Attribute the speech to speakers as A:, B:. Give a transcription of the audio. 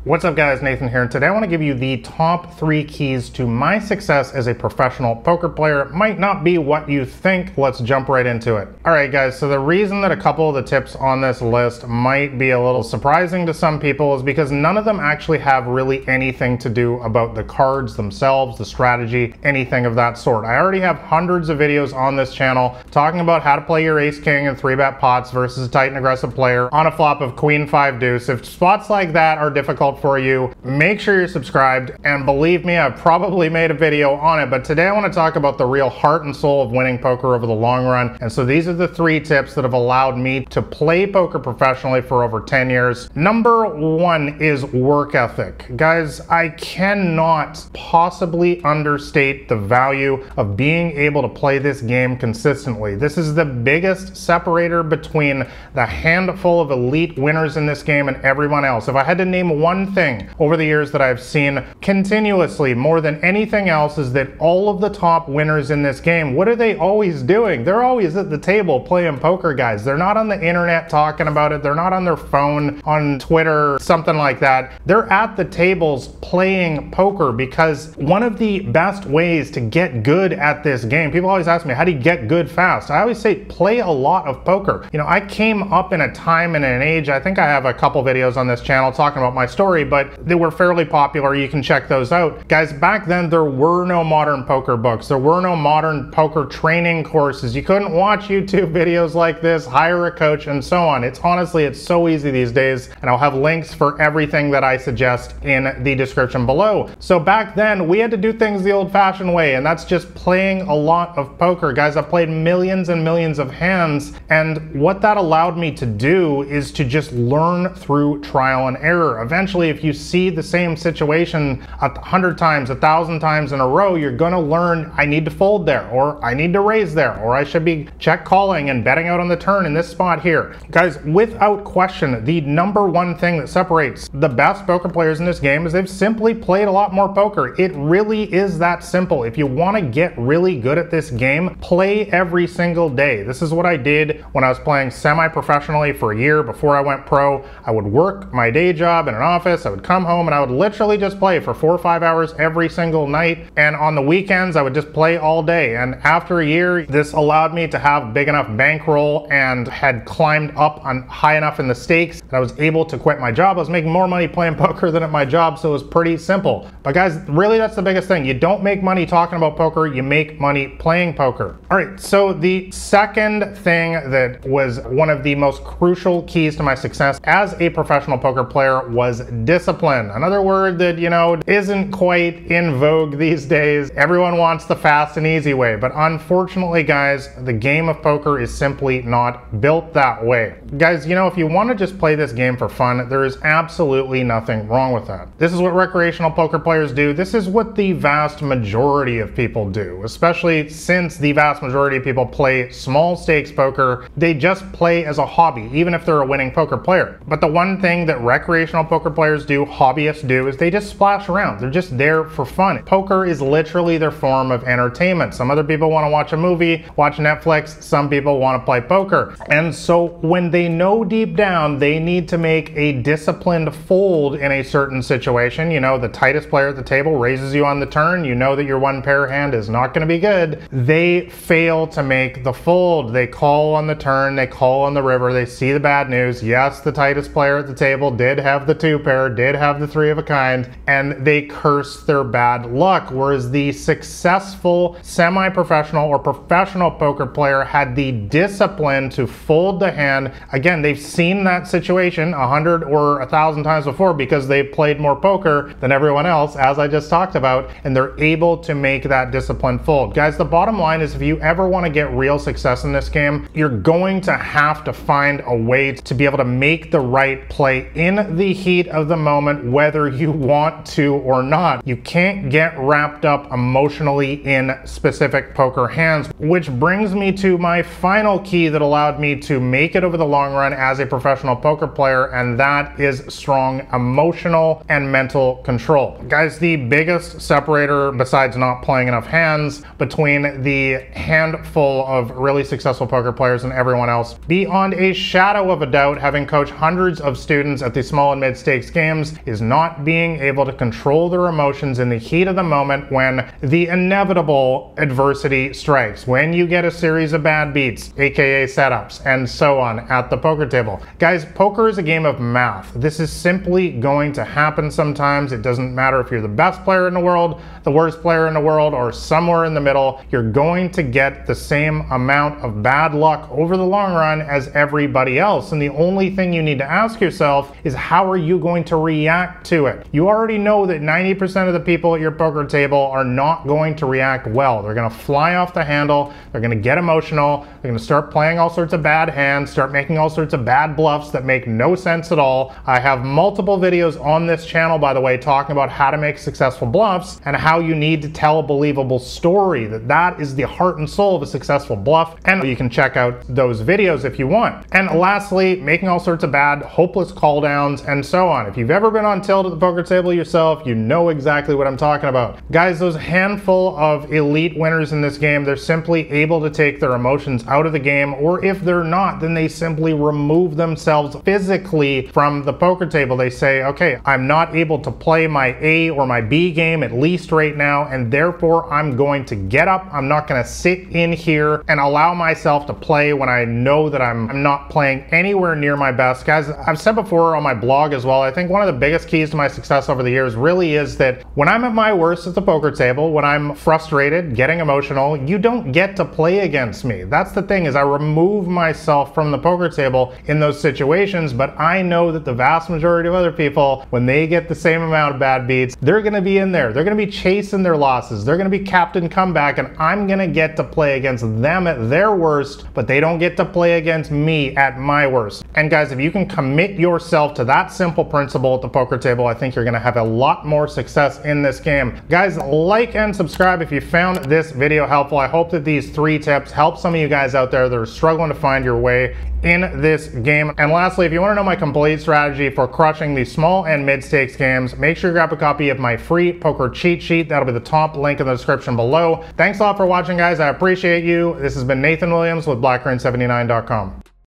A: What's up guys, Nathan here, and today I want to give you the top 3 keys to my success as a professional poker player. It might not be what you think. Let's jump right into it. Alright guys, so the reason that a couple of the tips on this list might be a little surprising to some people is because none of them actually have really anything to do about the cards themselves, the strategy, anything of that sort. I already have hundreds of videos on this channel talking about how to play your ace king and 3-bet pots versus a tight and aggressive player on a flop of queen 5 deuce. If spots like that are difficult for you, make sure you're subscribed, and believe me, I've probably made a video on it, but today I want to talk about the real heart and soul of winning poker over the long run. And so these are the 3 tips that have allowed me to play poker professionally for over 10 years. Number 1 is work ethic. Guys, I cannot possibly understate the value of being able to play this game consistently. This is the biggest separator between the handful of elite winners in this game and everyone else. If I had to name one thing over the years that I've seen continuously more than anything else, is that all of the top winners in this game, what are they always doing? They're always at the table playing poker, guys. They're not on the internet talking about it. They're not on their phone, on Twitter, something like that. They're at the tables playing poker, because one of the best ways to get good at this game, people always ask me, how do you get good fast? I always say, play a lot of poker. You know, I came up in a time and an age, I think I have a couple videos on this channel talking about my story, but they were fairly popular. You can check those out. Guys, back then there were no modern poker books. There were no modern poker training courses. You couldn't watch YouTube videos like this, hire a coach, and so on. It's so easy these days, and I'll have links for everything that I suggest in the description below. So back then we had to do things the old-fashioned way, and that's just playing a lot of poker. Guys, I've played millions and millions of hands, and what that allowed me to do is to just learn through trial and error. Eventually, if you see the same situation 100 times, 1,000 times in a row, you're gonna learn, I need to fold there, or I need to raise there, or I should be check calling and betting out on the turn in this spot here. Guys, without question, the number 1 thing that separates the best poker players in this game is they've simply played a lot more poker. It really is that simple. If you want to get really good at this game, play every single day. This is what I did when I was playing semi-professionally for a year before I went pro. I would work my day job in an office, I would come home, and I would literally just play for 4 or 5 hours every single night, and on the weekends I would just play all day. And after a year, this allowed me to have big enough bankroll and had climbed up on high enough in the stakes that I was able to quit my job. I was making more money playing poker than at my job, so it was pretty simple. But guys, really that's the biggest thing. You don't make money talking about poker, you make money playing poker. Alright, so the second thing that was one of the most crucial keys to my success as a professional poker player was discipline. Another word that, you know, isn't quite in vogue these days. Everyone wants the fast and easy way, but unfortunately guys, the game of poker is simply not built that way. Guys, you know, if you want to just play this game for fun, there is absolutely nothing wrong with that. This is what recreational poker players do. This is what the vast majority of people do, especially since the vast majority of people play small stakes poker. They just play as a hobby, even if they're a winning poker player. But the one thing that recreational poker players do, hobbyists do, is they just splash around. They're just there for fun. Poker is literally their form of entertainment. Some other people want to watch a movie, watch Netflix. Some people want to play poker. And so when they know deep down they need to make a disciplined fold in a certain situation, you know, the tightest player at the table raises you on the turn, you know that your one pair hand is not going to be good, they fail to make the fold. They call on the turn, they call on the river, they see the bad news. Yes, the tightest player at the table did have the 2 pair, did have the 3 of a kind, and they curse their bad luck. Whereas the successful semi-professional or professional poker player had the discipline to fold the hand. Again, they've seen that situation 100 or 1,000 times before because they've played more poker than everyone else, as I just talked about, and they're able to make that disciplined fold. Guys, the bottom line is if you ever want to get real success in this game, you're going to have to find a way to be able to make the right play in the heat of the moment, whether you want to or not. You can't get wrapped up emotionally in specific poker hands, which brings me to my final key that allowed me to make it over the long run as a professional poker player, and that is strong emotional and mental control. Guys, the biggest separator, besides not playing enough hands, between the handful of really successful poker players and everyone else, beyond a shadow of a doubt, having coached hundreds of students at the small and mid stakes games is not being able to control their emotions in the heat of the moment when the inevitable adversity strikes, when you get a series of bad beats, aka setups, and so on at the poker table. Guys, poker is a game of math. This is simply going to happen sometimes. It doesn't matter if you're the best player in the world, the worst player in the world, or somewhere in the middle. You're going to get the same amount of bad luck over the long run as everybody else. And the only thing you need to ask yourself is, how are you going to react to it? You already know that 90% of the people at your poker table are not going to react well. They're going to fly off the handle. They're going to get emotional. They're going to start playing all sorts of bad hands, start making all sorts of bad bluffs that make no sense at all. I have multiple videos on this channel, by the way, talking about how to make successful bluffs and how you need to tell a believable story. That is the heart and soul of a successful bluff, and you can check out those videos if you want. And lastly, making all sorts of bad, hopeless call downs and so on. If you've ever been on tilt at the poker table yourself, you know exactly what I'm talking about. Guys, those handful of elite winners in this game, they're simply able to take their emotions out of the game, or if they're not, then they simply remove themselves physically from the poker table. They say, okay, I'm not able to play my A or my B game, at least right now, and therefore I'm going to get up. I'm not going to sit in here and allow myself to play when I know that I'm not playing anywhere near my best. Guys, I've said before on my blog as well, I think one of the biggest keys to my success over the years really is that when I'm at my worst at the poker table, when I'm frustrated, getting emotional, you don't get to play against me. That's the thing, is I remove myself from the poker table in those situations, but I know that the vast majority of other people, when they get the same amount of bad beats, they're going to be in there. They're going to be chasing their losses. They're going to be captain comeback, and I'm going to get to play against them at their worst, but they don't get to play against me at my worst. And guys, if you can commit yourself to that simple principle at the poker table, I think you're going to have a lot more success in this game. Guys, like and subscribe if you found this video helpful. I hope that these 3 tips help some of you guys out there that are struggling to find your way in this game. And lastly, if you want to know my complete strategy for crushing these small and mid-stakes games, make sure you grab a copy of my free poker cheat sheet. That'll be the top link in the description below. Thanks a lot for watching, guys. I appreciate you. This has been Nathan Williams with blackgreen79.com.